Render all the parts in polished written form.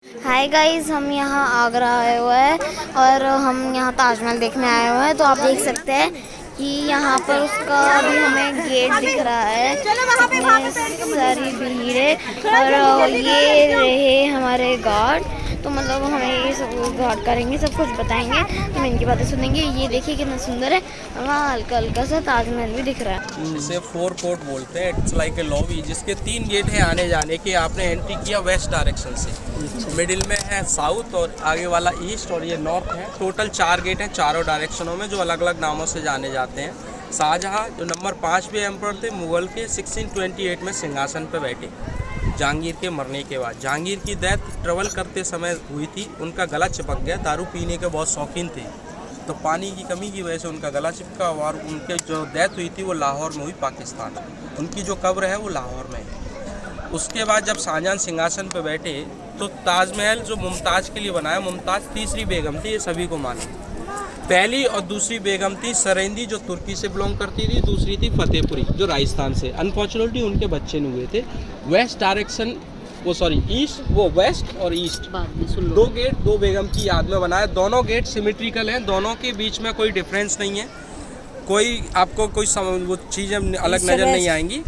Hi guys, हम यहाँ आगरा आए हुए हैं और हम यहाँ ताजमहल देखने आए हुए हैं। तो आप देख सकते हैं कि यहाँ पर उसका अभी हमें गेट दिख रहा है। इतनी सारी भीड़ है और ये रहे हमारे गार्ड। तो मतलब हमें ये सब गार्ड करेंगे, सब कुछ बताएंगे, हम इनकी बातें सुनेंगे। ये देखिए कितना सुंदर है, वहाँ हल्का हल्का सा ताजमहल भी दिख रहा है। इसे फोर कोर्ट बोलते हैं। इट्स लाइक ए लॉबी जिसके 3 गेट हैं आने जाने के। आपने एंट्री किया वेस्ट डायरेक्शन से, मिडिल में है साउथ और आगे वाला ईस्ट और ये नॉर्थ है। टोटल 4 गेट हैं चारों डायरेक्शनों में, जो अलग अलग नामों से जाने जाते हैं। शाहजहाँ जो नंबर 5वें एम्पर थे मुगल के, 1628 में सिंहासन पर बैठे जहांगीर के मरने के बाद। जहांगीर की डेथ ट्रेवल करते समय हुई थी, उनका गला चिपक गया। दारू पीने के बहुत शौकीन थे, तो पानी की कमी की वजह से उनका गला चिपका और उनके जो डेथ हुई थी वो लाहौर में हुई, पाकिस्तान। उनकी जो कब्र है वो लाहौर में है। उसके बाद जब शाहजहां सिंहासन पर बैठे तो ताजमहल जो मुमताज़ के लिए बनाया, मुमताज़ तीसरी बेगम थी, ये सभी को मालूम। पहली और दूसरी बेगम थी सरेंदी जो तुर्की से बिलोंग करती थी, दूसरी थी फतेहपुरी जो राजस्थान से। अनफॉर्चुनेटली उनके बच्चे नहीं हुए थे। वेस्ट डायरेक्शन ईस्ट, वो वेस्ट और ईस्ट 2 गेट 2 बेगम की याद में बनाया। दोनों गेट सिमेट्रिकल हैं, दोनों के बीच में कोई डिफरेंस नहीं है, कोई आपको कोई वो चीज़ें अलग नज़र नहीं आएंगी।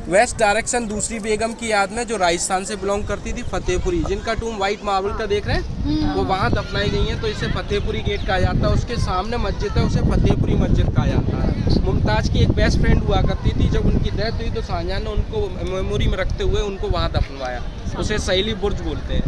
वेस्ट डायरेक्शन दूसरी बेगम की याद में जो राजस्थान से बिलोंग करती थी, फतेहपुरी, जिनका टूम वाइट मार्बल का देख रहे हैं, वो वहाँ दफनाई गई हैं, तो इसे फतेहपुरी गेट कहा जाता है। उसके सामने मस्जिद है, उसे फतेहपुरी मस्जिद कहा जाता है। मुमताज़ की एक बेस्ट फ्रेंड हुआ करती थी, जब उनकी डेथ हुई तो शाहजहां ने उनको मेमोरी में रखते हुए उनको वहाँ दफनवाया, उसे सैली बुर्ज बोलते हैं।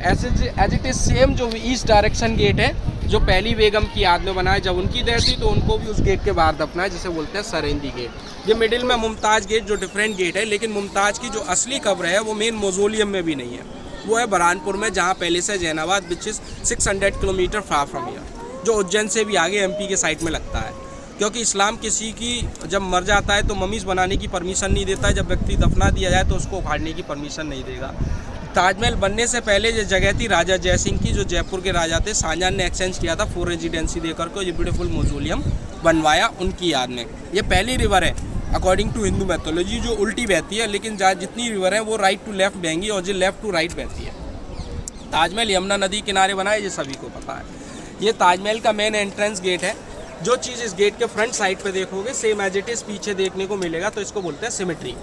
एज इट इज़ सेम जो ईस्ट डायरेक्शन गेट है जो पहली बेगम की याद में बनाया, जब उनकी डेथ हुई तो उनको भी उस गेट के बाहर दफनाया, जिसे बोलते हैं सरेंदी गेट। ये मिडिल में मुमताज़ गेट जो डिफरेंट गेट है, लेकिन मुमताज़ की जो असली कब्र है वो मेन मौजोलियम में भी नहीं है, वो है बरहानपुर में, जहाँ पहले से Jainabad which is 600 kilometre far from here, जो उज्जैन से भी आगे एमपी के साइड में लगता है। क्योंकि इस्लाम किसी की जब मर जाता है तो ममीज़ बनाने की परमिशन नहीं देता है, जब व्यक्ति दफना दिया जाए तो उसको उखाड़ने की परमिशन नहीं देगा। ताजमहल बनने से पहले ये जगह थी राजा जय सिंह की, जो जयपुर के राजा थे। शाहजहां ने एक्सचेंज किया था 4 रेजिडेंसी देकर को ये ब्यूटीफुल मौजोलियम बनवाया उनकी याद में। ये पहली रिवर है अकॉर्डिंग टू हिंदू मैथोलॉजी जो उल्टी बहती है, लेकिन जितनी रिवर है वो राइट टू लेफ्ट बहेंगी और जो लेफ्ट टू राइट बहती है। ताजमहल यमुना नदी किनारे बना है, ये सभी को पता है। ये ताजमहल का मेन एंट्रेंस गेट है। जो चीज़ इस गेट के फ्रंट साइड पे देखोगे सेम एज इट इज़ पीछे देखने को मिलेगा, तो इसको बोलते हैं सिमेट्री।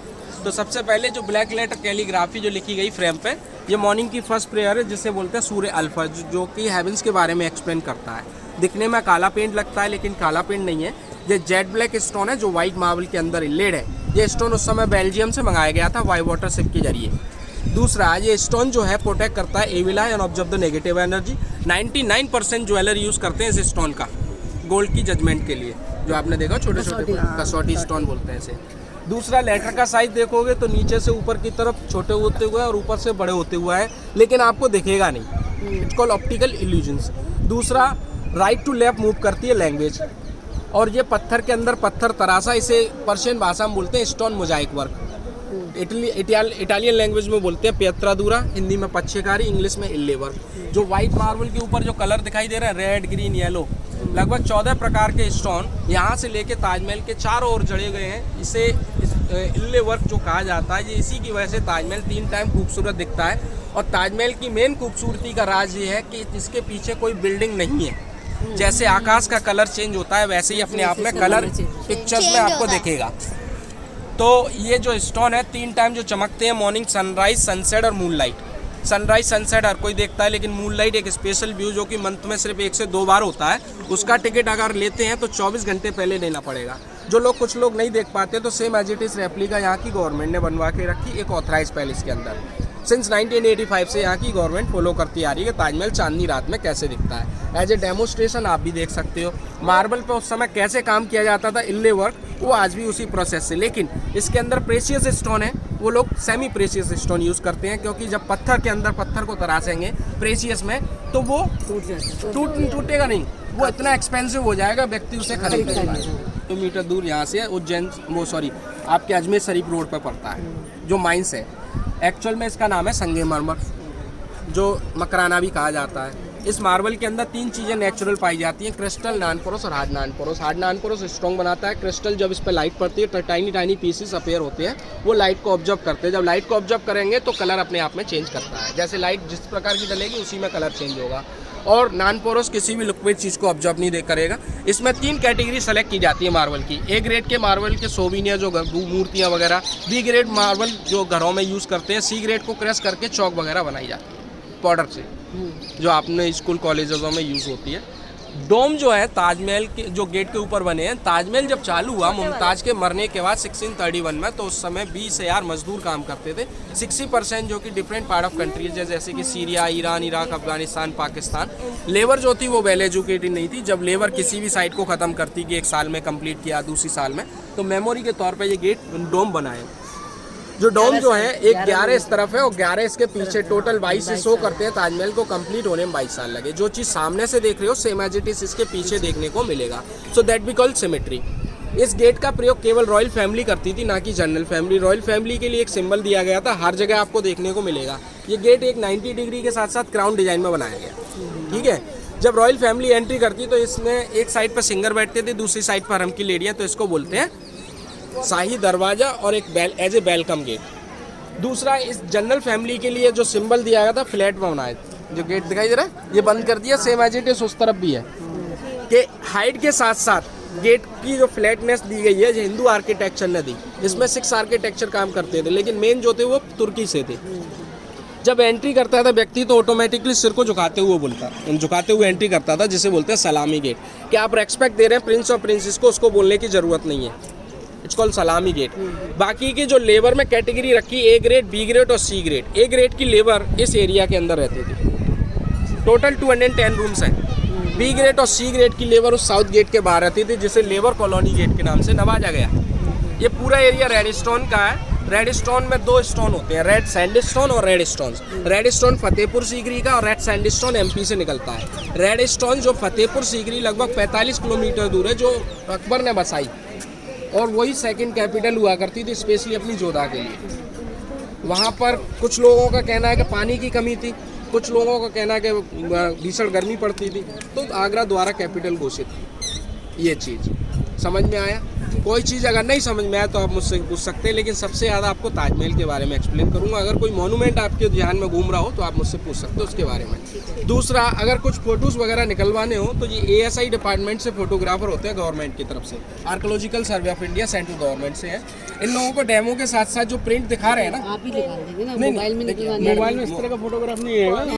तो सबसे पहले जो ब्लैक लेटर कैलीग्राफी जो लिखी गई फ्रेम पे, ये मॉर्निंग की फर्स्ट प्रेयर है, जिसे बोलते हैं सूर्य अल्फा, जो कि हेवंस के बारे में एक्सप्लेन करता है। दिखने में काला पेंट लगता है, लेकिन काला पेंट नहीं है। ये जेट ब्लैक स्टोन है जो वाइट मार्बल के अंदर इलेड है। ये स्टोन उस समय बेल्जियम से मंगाया गया था वाई वाटर शिप के जरिए। दूसरा, ये स्टोन जो है प्रोटेक्ट करता है evil eye and observe the negative energy. 99% jeweller use करते हैं इस स्टोन का गोल्ड की जजमेंट के लिए, जो आपने देखा छोटे छोटे कसौटी स्टोन बोलते हैं इसे। दूसरा, लेटर का साइज देखोगे तो नीचे से ऊपर की तरफ छोटे होते हुए और ऊपर से बड़े होते हुए है, लेकिन आपको दिखेगा नहीं। It's called optical illusions. दूसरा, राइट टू लेफ्ट मूव करती है लैंग्वेज। और ये पत्थर के अंदर पत्थर तरासा, इसे पर्शियन भाषा में बोलते हैं stone Mosaic work. Italian language में बोलते हैं पियत्रादुरा, हिंदी में पच्छेकारी, इंग्लिश में इल्ले वर्क। जो वाइट मार्बल के ऊपर जो कलर दिखाई दे रहा है, रेड, ग्रीन, येलो, लगभग 14 प्रकार के स्टोन यहाँ से लेके ताजमहल के चारों ओर जड़े गए हैं। इसे इल्ले वर्क जो कहा जाता है, ये इसी की वजह से ताजमहल 3 टाइम खूबसूरत दिखता है। और ताजमहल की मेन खूबसूरती का राज ये है कि इसके पीछे कोई बिल्डिंग नहीं है। जैसे आकाश का कलर चेंज होता है, वैसे ही अपने आप में कलर पिक्चर्स में आपको दिखेगा। तो ये जो स्टोन है 3 टाइम जो चमकते हैं, मॉर्निंग, सनराइज, सनसेट और मूनलाइट। सनराइज सनसेट हर कोई देखता है, लेकिन मूनलाइट एक स्पेशल व्यू जो कि मंथ में सिर्फ 1 से 2 बार होता है, उसका टिकट अगर लेते हैं तो 24 घंटे पहले लेना पड़ेगा। जो लोग कुछ लोग नहीं देख पाते, तो same as it is replica यहाँ की गवर्नमेंट ने बनवा के रखी एक ऑथराइज पैलेस के अंदर। सिंस 1985 से यहाँ की गवर्नमेंट फॉलो करती आ रही है ताजमहल चांदनी रात में कैसे दिखता है। एज ए डेमोस्ट्रेशन आप भी देख सकते हो। मार्बल पे उस समय कैसे काम किया जाता था, इल्ले वर्क, वो आज भी उसी प्रोसेस से। लेकिन इसके अंदर प्रेशियस स्टोन है, वो लोग सेमी प्रेशियस स्टोन यूज़ करते हैं, क्योंकि जब पत्थर के अंदर पत्थर को तराशेंगे प्रेशियस में तो वो टूटेगा नहीं, वो इतना एक्सपेंसिव हो जाएगा व्यक्ति उसे खरीद नहीं पाएगा। तो मीटर दूर यहाँ से उज्जैन, आपके अजमेर शरीफ रोड पर पड़ता है जो माइंस है। एक्चुअल में इसका नाम है संगमरमर, जो मकराना भी कहा जाता है। इस मार्बल के अंदर 3 चीज़ें नेचुरल पाई जाती हैं, क्रिस्टल, नॉन पोरस और hard non porous. Hard non porous strong बनाता है, क्रिस्टल जब इस पर लाइट पड़ती है तो टाइनी पीसेस अपीयर होते हैं, वो लाइट को ऑब्जर्व करते हैं। जब लाइट को ऑब्जर्व करेंगे तो कलर अपने आप में चेंज करता है, जैसे लाइट जिस प्रकार की डलेगी उसी में कलर चेंज होगा। और नॉन पोरस किसी भी लिक्विड चीज़ को ऑब्जर्व नहीं करेगा। इसमें 3 कैटेगरी सेलेक्ट की जाती है मार्बल की। ए ग्रेड के मार्बल के सोविनियर जो मूर्तियाँ वगैरह, बी ग्रेड मार्बल जो घरों में यूज़ करते हैं, सी ग्रेड को क्रश करके चौक वगैरह बनाई जाती है पाउडर से, जो आपने स्कूल कॉलेजों में यूज़ होती है। डोम जो है ताजमहल के जो गेट के ऊपर बने हैं, ताजमहल जब चालू हुआ मुमताज़ के मरने के बाद 1631 में, तो उस समय 20,000 मजदूर काम करते थे। 60% जो कि डिफरेंट पार्ट ऑफ कंट्रीज जैसे कि Syria, Iran, Iraq, Afghanistan, Pakistan, labour जो थी वो वेल एजुकेटेड नहीं थी। जब लेबर किसी भी साइट को ख़त्म करती कि 1 साल में कंप्लीट किया, दूसरी साल में, तो मेमोरी के तौर पर ये गेट डोम बनाए। जो डोम जो है एक 11 इस तरफ है और 11 इसके पीछे, टोटल 22 से शो करते हैं। ताजमहल को कंप्लीट होने में 22 साल लगे। जो चीज़ सामने से देख रहे हो सेम एज इट इज इसके पीछे देखने को मिलेगा। So that we call symmetry. इस गेट का प्रयोग केवल रॉयल फैमिली करती थी, ना कि जनरल फैमिली। रॉयल फैमिली के लिए एक सिंबल दिया गया था, हर जगह आपको देखने को मिलेगा। ये गेट एक 90 डिग्री के साथ साथ क्राउन डिजाइन में बनाया गया, ठीक है। जब रॉयल फैमिली एंट्री करती तो इसमें एक साइड पर सिंगर बैठते थे, दूसरी साइड पर हरम की लेडियाँ, तो इसको बोलते हैं शाही दरवाजा और एक एज ए वेलकम गेट। दूसरा, इस जनरल फैमिली के लिए जो सिंबल दिया गया था फ्लैट में बनाया, जो गेट दिखाई दे रहा है, ये बंद कर दिया, सेम एज इट इज उस तरफ भी है कि हाइट के साथ साथ गेट की जो फ्लैटनेस दी गई है, जो हिंदू आर्किटेक्चर ने दी। इसमें 6 आर्किटेक्चर काम करते थे, लेकिन मेन जो थे वो तुर्की से थे। जब एंट्री करता था व्यक्ति तो ऑटोमेटिकली सिर को झुकाते हुए एंट्री करता था, जिसे बोलते हैं सलामी गेट। कि आप रेस्पेक्ट दे रहे हैं प्रिंस और प्रिंसेस को, उसको बोलने की जरूरत नहीं है, इट्स कॉल्ड सलामी गेट। बाकी की जो लेबर में कैटेगरी रखी, ए ग्रेड, बी ग्रेड और सी ग्रेड। ए ग्रेड की लेबर इस एरिया के अंदर रहती थी, टोटल 210 रूम्स हैं। बी ग्रेड और सी ग्रेड की लेबर उस साउथ गेट के बाहर रहती थी, जिसे लेबर कॉलोनी गेट के नाम से नवाजा गया। ये पूरा एरिया रेड स्टोन का है। रेड स्टोन में 2 स्टोन होते हैं, रेड सैंडस्टोन और red stone. Red stone Fatehpur Sikri का और रेड सैंडस्टोन एमपी से निकलता है। रेड स्टोन जो फतेहपुर सीकरी लगभग 45 किलोमीटर दूर है, जो अकबर ने बसाई, और वही सेकंड कैपिटल हुआ करती थी स्पेशली अपनी जोधा के लिए। वहाँ पर कुछ लोगों का कहना है कि पानी की कमी थी, कुछ लोगों का कहना है कि भीषण गर्मी पड़ती थी, तो आगरा द्वारा कैपिटल घोषित थी। ये चीज़ समझ में आया? कोई चीज़ अगर नहीं समझ में आया तो आप मुझसे पूछ सकते हैं, लेकिन सबसे ज़्यादा आपको ताजमहल के बारे में एक्सप्लेन करूँगा। अगर कोई मॉन्यूमेंट आपके ध्यान में घूम रहा हो तो आप मुझसे पूछ सकते हो उसके बारे में। दूसरा, अगर कुछ फोटोज़ वगैरह निकलवाने हो तो ये ASI डिपार्टमेंट से फोटोग्राफर होते हैं गवर्नमेंट की तरफ से। Archaeological survey of India central government से है। इन लोगों को डेमो के साथ साथ जो प्रिंट दिखा रहे हैं ना, आप ही दिखा देंगे ना, नहीं, मोबाइल में देखिए, निकलवाने मोबाइल में इस तरह का फोटोग्राफ नहीं है।